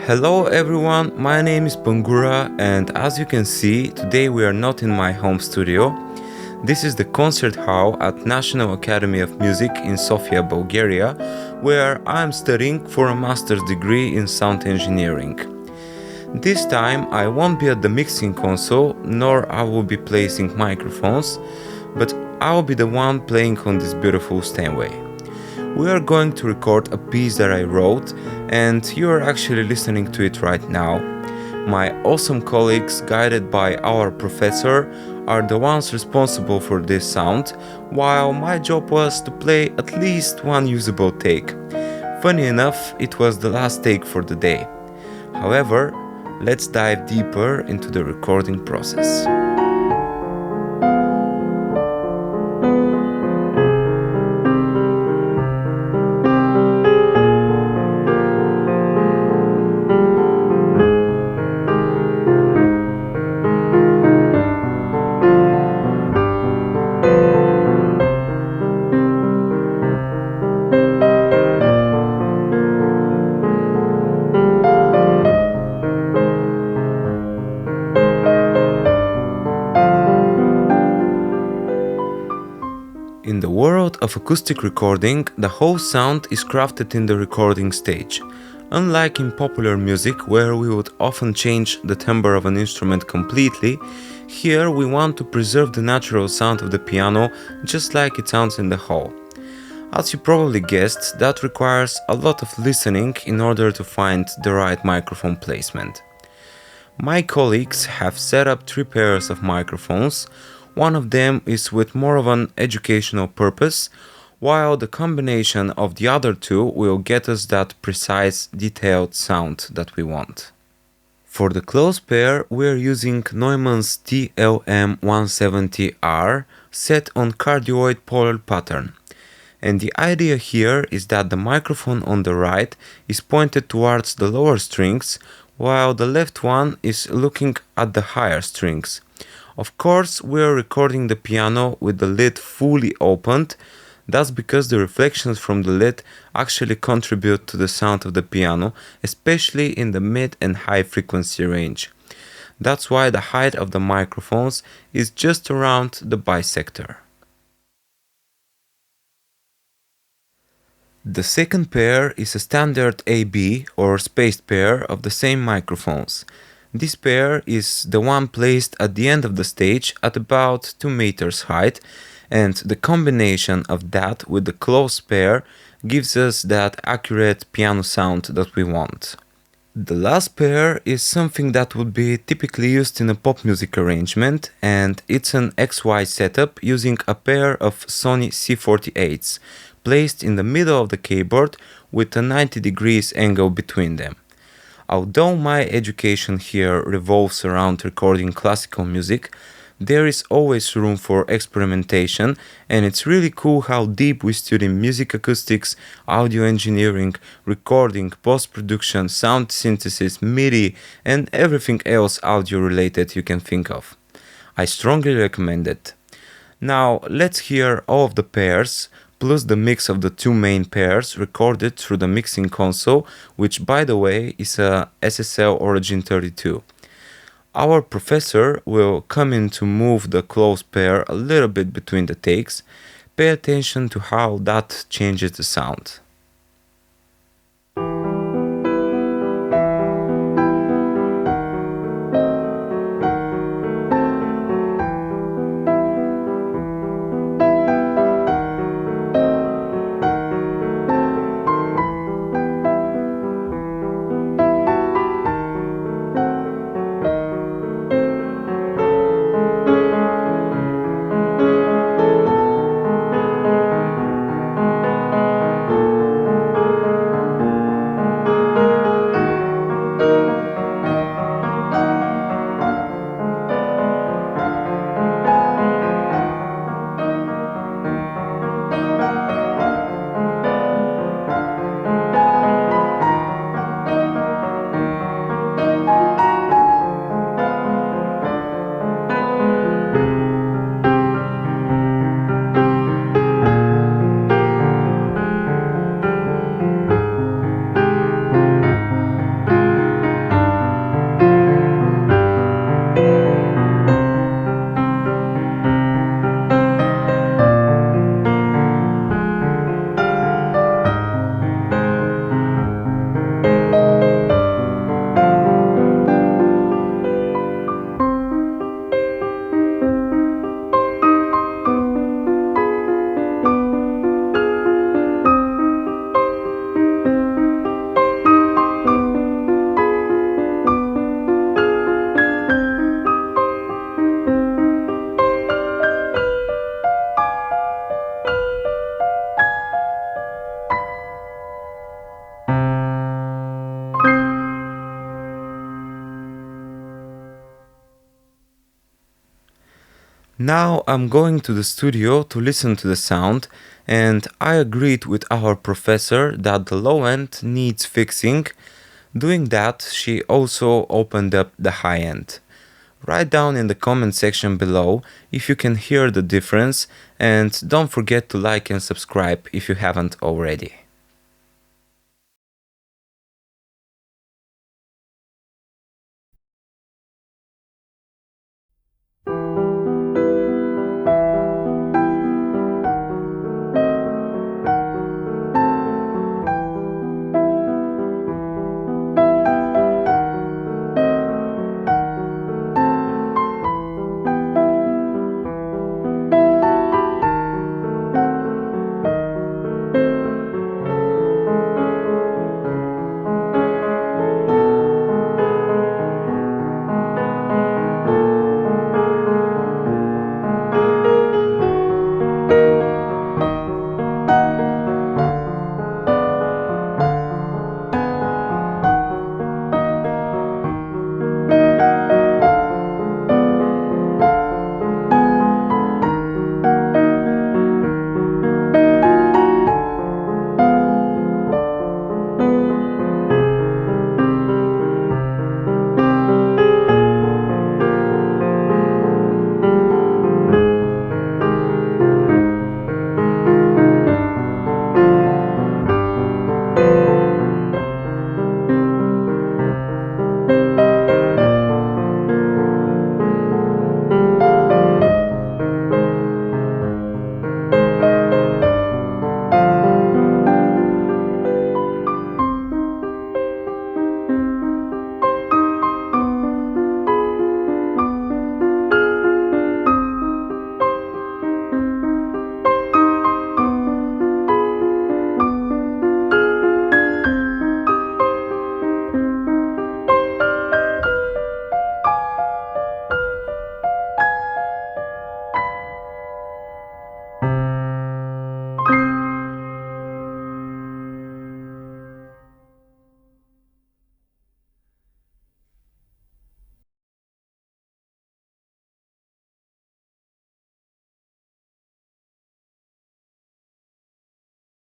Hello everyone, my name is Bangura, and as you can see, today we are not in my home studio. This is the concert hall at National Academy of Music in Sofia, Bulgaria, where I am studying for a master's degree in sound engineering. This time I won't be at the mixing console, nor I will be placing microphones, but I will be the one playing on this beautiful Steinway. We are going to record a piece that I wrote, and you are actually listening to it right now. My awesome colleagues, guided by our professor, are the ones responsible for this sound, while my job was to play at least one usable take. Funny enough, it was the last take for the day. However, let's dive deeper into the recording process. In the world of acoustic recording, the whole sound is crafted in the recording stage. Unlike in popular music, where we would often change the timbre of an instrument completely, here we want to preserve the natural sound of the piano just like it sounds in the hall. As you probably guessed, that requires a lot of listening in order to find the right microphone placement. My colleagues have set up 3 pairs of microphones. One of them is with more of an educational purpose, while the combination of the other 2 will get us that precise, detailed sound that we want. For the close pair, we are using Neumann's TLM 170R set on cardioid polar pattern. And the idea here is that the microphone on the right is pointed towards the lower strings, while the left one is looking at the higher strings. Of course, we are recording the piano with the lid fully opened. That's because the reflections from the lid actually contribute to the sound of the piano, especially in the mid and high frequency range. That's why the height of the microphones is just around the bisector. The second pair is a standard AB or spaced pair of the same microphones. This pair is the one placed at the end of the stage at about 2 meters height, and the combination of that with the close pair gives us that accurate piano sound that we want. The last pair is something that would be typically used in a pop music arrangement, and it's an XY setup using a pair of Sony C48s placed in the middle of the keyboard with a 90 degrees angle between them. Although my education here revolves around recording classical music, there is always room for experimentation, and it's really cool how deep we study music acoustics, audio engineering, recording, post-production, sound synthesis, MIDI, and everything else audio related you can think of. I strongly recommend it. Now let's hear all of the pairs, plus the mix of the 2 main pairs recorded through the mixing console, which by the way is a SSL Origin 32. Our professor will come in to move the close pair a little bit between the takes. Pay attention to how that changes the sound. Now I'm going to the studio to listen to the sound, and I agreed with our professor that the low end needs fixing. Doing that, she also opened up the high end. Write down in the comment section below if you can hear the difference, and don't forget to like and subscribe if you haven't already.